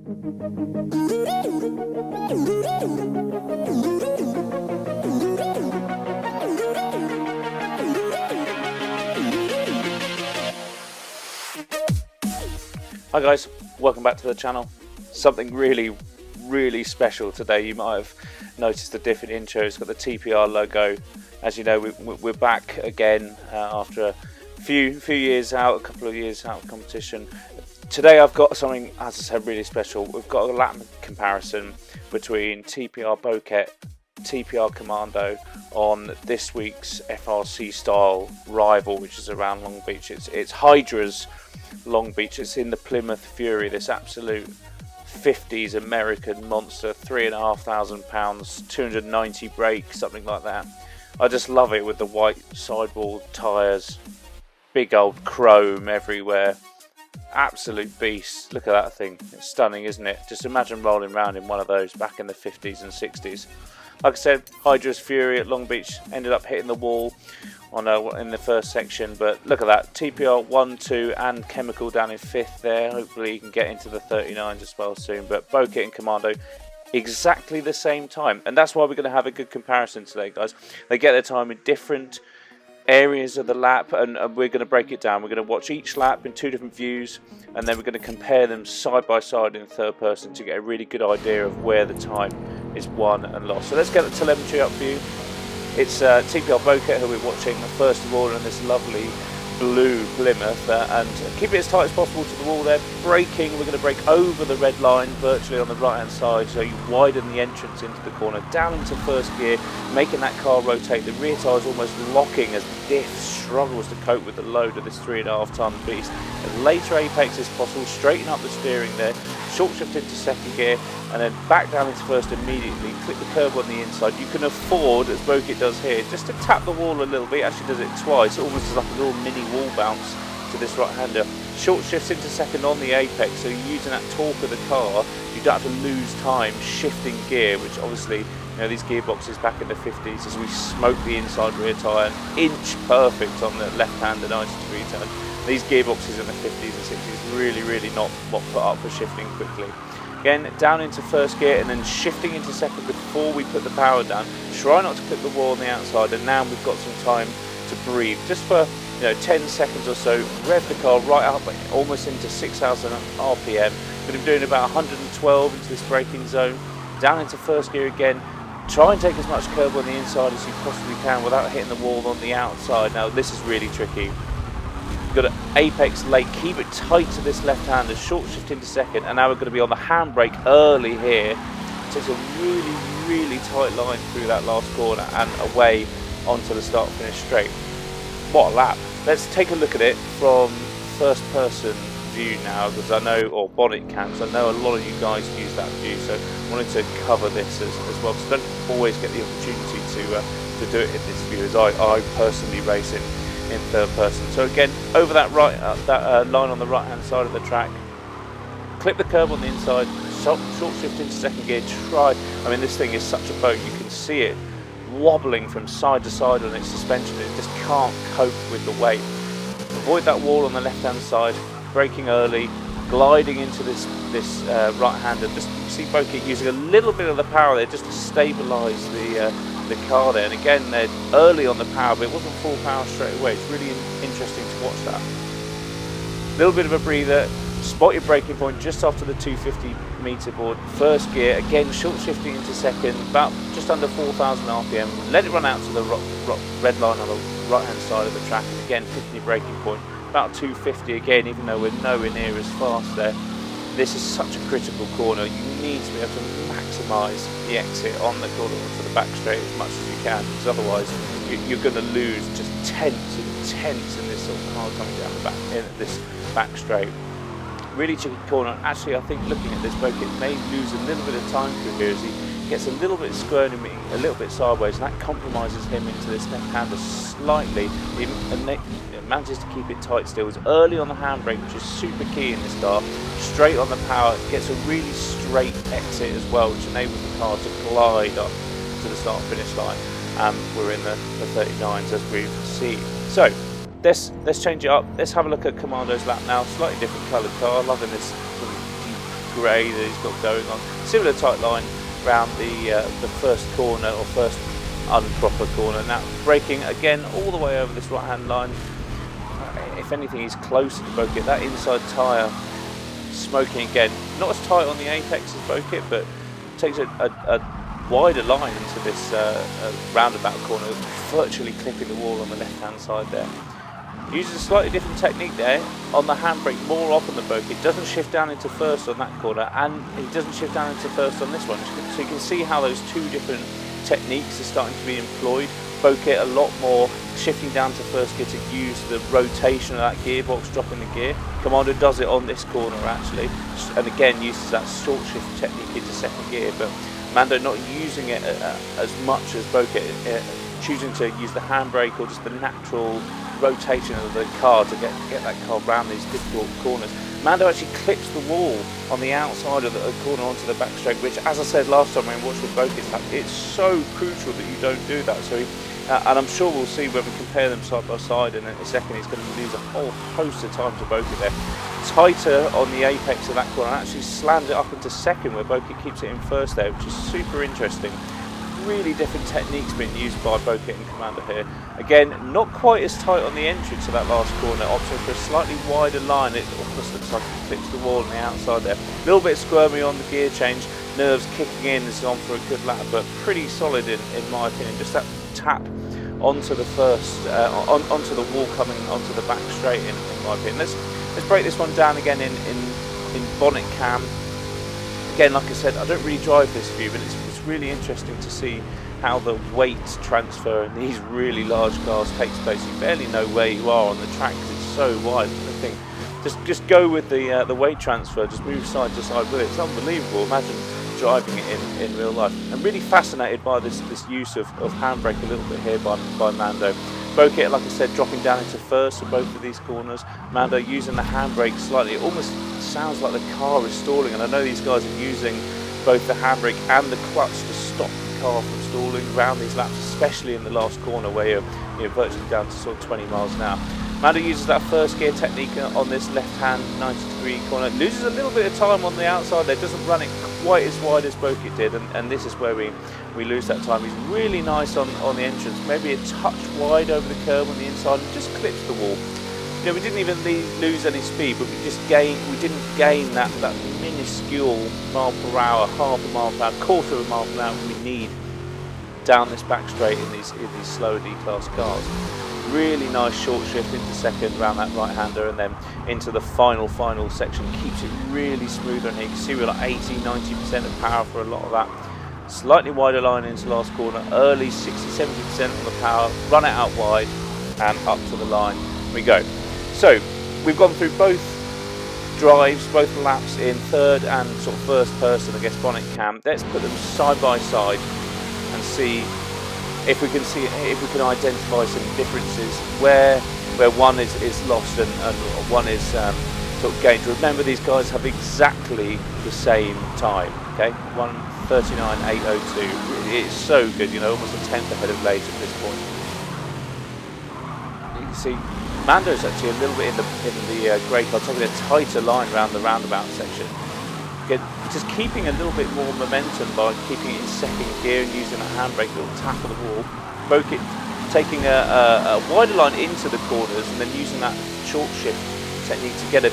Hi guys, welcome back to the channel. Something really special today. You might have noticed the different intro. It's got the TPR logo. As you know, we're back again after a few years out, a couple of years out of competition. Today I've got something, as I said, really special. We've got a lap comparison between TPR Bowkett, TPR Commando on this week's FRC style rival, which is around Long Beach. It's Hydra's Long Beach. It's in the Plymouth Fury, this absolute 50s American monster, 3,500 pounds, 290 brakes, something like that. I just love it with the white sidewall tyres, big old chrome everywhere. Absolute beast. Look at that thing. It's stunning, isn't it? Just imagine rolling around in one of those back in the 50s and 60s. Like I said, Hydra's Fury at Long Beach ended up hitting the wall on in the first section, but look at that. TPR 1, 2 and Chemical down in 5th there. Hopefully you can get into the 39s as well soon. But Bowkett and Commando exactly the same time, and that's why we're going to have a good comparison today, guys. They get their time in different areas of the lap, and we're going to break it down. We're going to watch each lap in two different views, and then we're going to compare them side by side in third person to get a really good idea of where the time is won and lost. So let's get the telemetry up for you. It's TPR Bowkett who we're watching first of all in this lovely blue Plymouth, and keep it as tight as possible to the wall there. Braking, we're going to brake over the red line virtually on the right hand side, so you widen the entrance into the corner, down into first gear, making that car rotate. The rear tyres almost locking as Diff struggles to cope with the load of this 3.5 ton beast. As later apex as possible, straighten up the steering there, short shift into second gear, and then back down into first immediately. Click the curb on the inside. You can afford, as Bowkett does here, just to tap the wall a little bit. Actually does it twice, almost like a little mini wall bounce to this right-hander. Short shifts into second on the apex, so you're using that torque of the car. You don't have to lose time shifting gear, which obviously, you know, these gearboxes back in the 50s, as we smoke the inside rear tyre, inch perfect on the left-hander 90-degree turn. These gearboxes in the 50s and 60s really not put up for shifting quickly. Again, down into first gear and then shifting into second before we put the power down. Try not to clip the wall on the outside, and now we've got some time to breathe. Just for 10 seconds or so, rev the car right up almost into 6,000 RPM. We're going to be doing about 112 into this braking zone. Down into first gear again. Try and take as much curb on the inside as you possibly can without hitting the wall on the outside. Now this is really tricky. Got an apex late, keep it tight to this left-hander, short shift into second, and now we're going to be on the handbrake early here. Takes a really tight line through that last corner and away onto the start-finish straight. What a lap. Let's take a look at it from first-person view now, because I know, or bonnet cams, I know a lot of you guys use that view, so I wanted to cover this as well, because I don't always get the opportunity to do it in this view, as I personally race in third person. So again, over that line on the right hand side of the track, clip the curb on the inside, short shift into second gear. I mean, this thing is such a boat, you can see it wobbling from side to side on its suspension. It just can't cope with the weight. Avoid that wall on the left hand side, braking early, gliding into this right hander. Just see Bowkett using a little bit of the power there just to stabilise the car there, and again they're early on the power, but it wasn't full power straight away. It's really interesting to watch that. Little bit of a breather, spot your braking point just after the 250 meter board, first gear, again short shifting into second, about just under 4,000 RPM, let it run out to the red line on the right hand side of the track, and again 50 braking point, about 250 again, even though we're nowhere near as fast there. This is such a critical corner. You need to be able to maximise the exit on the corner to the back straight as much as you can, because otherwise you're going to lose just tenths in this sort of car coming down the back in this back straight. Really tricky corner. Actually, I think looking at this, Bowkett may lose a little bit of time through here as he gets a little bit squirting me, a little bit sideways, and that compromises him into this left-hander slightly. He manages to keep it tight still. It's early on the handbrake, which is super key in this car. Straight on the power, gets a really straight exit as well, which enables the car to glide up to the start-finish line. We're in the 39s as we've seen. So let's change it up. Let's have a look at Commando's lap now. Slightly different coloured car. Loving this sort of deep grey that he's got going on. Similar tight line round the first corner, or first unproper corner. Now braking again all the way over this right hand line. If anything, he's closer to Bowkett. That inside tyre smoking again, not as tight on the apex as Bowkett, but takes a wider line into this roundabout corner, virtually clipping the wall on the left hand side there. Uses a slightly different technique there on the handbrake more often than Bowkett. Doesn't shift down into first on that corner, and he doesn't shift down into first on this one. So you can see how those two different techniques are starting to be employed. Bowkett a lot more shifting down to first gear to use the rotation of that gearbox, dropping the gear. Commando does it on this corner actually, and again uses that short shift technique into second gear, but Mando not using it as much as Bowkett, choosing to use the handbrake or just the natural rotation of the car to get that car around these difficult corners. Mando actually clips the wall on the outside of the corner onto the back straight, which, as I said last time when we watched with Bowkett's lap, it's so crucial that you don't do that. So, and I'm sure we'll see when we compare them side by side, and in a second he's going to lose a whole host of times to Bowkett there. Tighter on the apex of that corner, and actually slams it up into second where Bowkett keeps it in first there, which is super interesting. Really different techniques being used by Bowkett and Commando here. Again, not quite as tight on the entrance to that last corner, opting for a slightly wider line. It almost looks like it clips the wall on the outside there. A little bit squirmy on the gear change, nerves kicking in, this is on for a good lap, but pretty solid in my opinion. Just that tap onto the first, onto the wall coming onto the back straight in my opinion. Let's break this one down again in bonnet cam. Again, like I said, I don't really drive this view, but it's really interesting to see how the weight transfer in these really large cars takes place. You barely know where you are on the track because it's so wide. I think just go with the weight transfer, just move side to side with it. It's unbelievable. Imagine driving it in real life. I'm really fascinated by this use of handbrake a little bit here by Mando. Bowkett, like I said, dropping down into first for both of these corners. Mando using the handbrake slightly. It almost sounds like the car is stalling, and I know these guys are using both the handbrake and the clutch to stop the car from stalling around these laps, especially in the last corner where you're virtually down to sort of 20 miles an hour. Mando uses that first gear technique on this left-hand 90-degree corner. Loses a little bit of time on the outside there, doesn't run it quite as wide as Bowkett did, and this is where we lose that time. He's really nice on the entrance, maybe a touch wide over the curb on the inside, and just clips the wall. You know, we didn't even lose any speed, but we didn't gain that minuscule mile per hour, half a mile per hour, quarter of a mile per hour we need down this back straight in these slow D-class cars. Really nice short shift into second around that right-hander, and then into the final section. Keeps it really smooth on here. You can see we're like 80-90% of power for a lot of that. Slightly wider line into last corner, early 60-70% on the power, run it out wide and up to the line we go. So we've gone through both drives, both laps in third and sort of first person against bonnet cam. Let's put them side by side and see if we can identify some differences where one is lost and one is sort of gained. Remember, these guys have exactly the same time. Okay, 1:39.802. It's so good, you know, almost a tenth ahead of Lage at this point. You can see Mando's actually a little bit in the grey car, taking a tighter line around the roundabout section. Again, just keeping a little bit more momentum by keeping it in second gear and using a handbrake, a little tap on the wall. Bowkett taking a wider line into the corners and then using that short shift technique to get a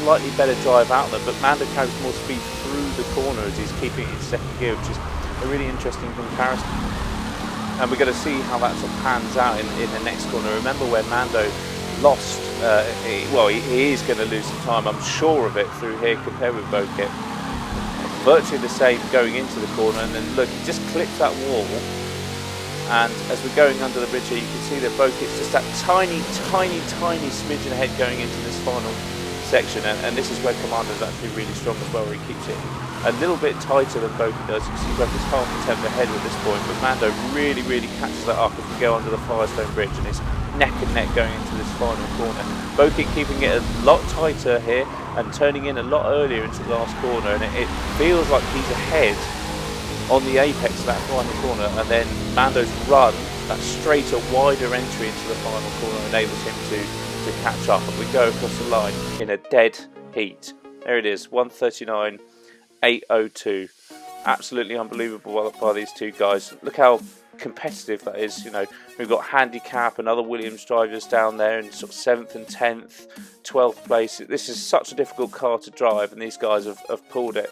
slightly better drive out there, but Mando carries more speed through the corner as he's keeping it in second gear, which is a really interesting comparison. And we're going to see how that sort of pans out in the next corner. Remember where Mando lost, he is going to lose some time, I'm sure of it, through here compared with Bowkett. Virtually the same going into the corner, and then look, he just clips that wall, and as we're going under the bridge here, you can see that Bowkett's just that tiny smidgen ahead going into this final section, and this is where Commando's actually really strong as well, where he keeps it a little bit tighter than Bowkett does. You can see Bowkett's half a tenth ahead at this point, but Mando really catches that up as we go under the Firestone Bridge, and it's neck and neck going into this final corner. Bowkett keeping it a lot tighter here and turning in a lot earlier into the last corner, and it feels like he's ahead on the apex of that final corner, and then Mando's run, that straighter, wider entry into the final corner, enables him to catch up, and we go across the line in a dead heat. There it is, 1:39. 8:02. Absolutely unbelievable by these two guys. Look how competitive that is. You know, we've got Handicap and other Williams drivers down there in sort of 7th and 10th, 12th place. This is such a difficult car to drive, and these guys have pulled it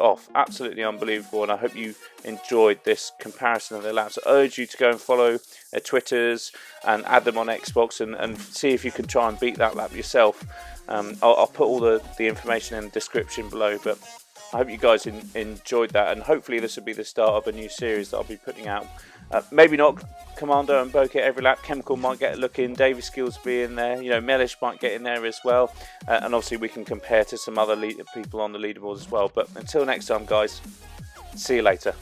off. Absolutely unbelievable, and I hope you enjoyed this comparison of their laps. I urge you to go and follow their Twitters and add them on Xbox and see if you can try and beat that lap yourself. I'll put all the information in the description below, but I hope you guys enjoyed that, and hopefully this will be the start of a new series that I'll be putting out. Maybe not Commando and Bowkett every lap. Chemical might get a look in, Davey Skills will be in there, you know, Mellish might get in there as well, and obviously we can compare to some other people on the leaderboard as well. But until next time, guys, see you later.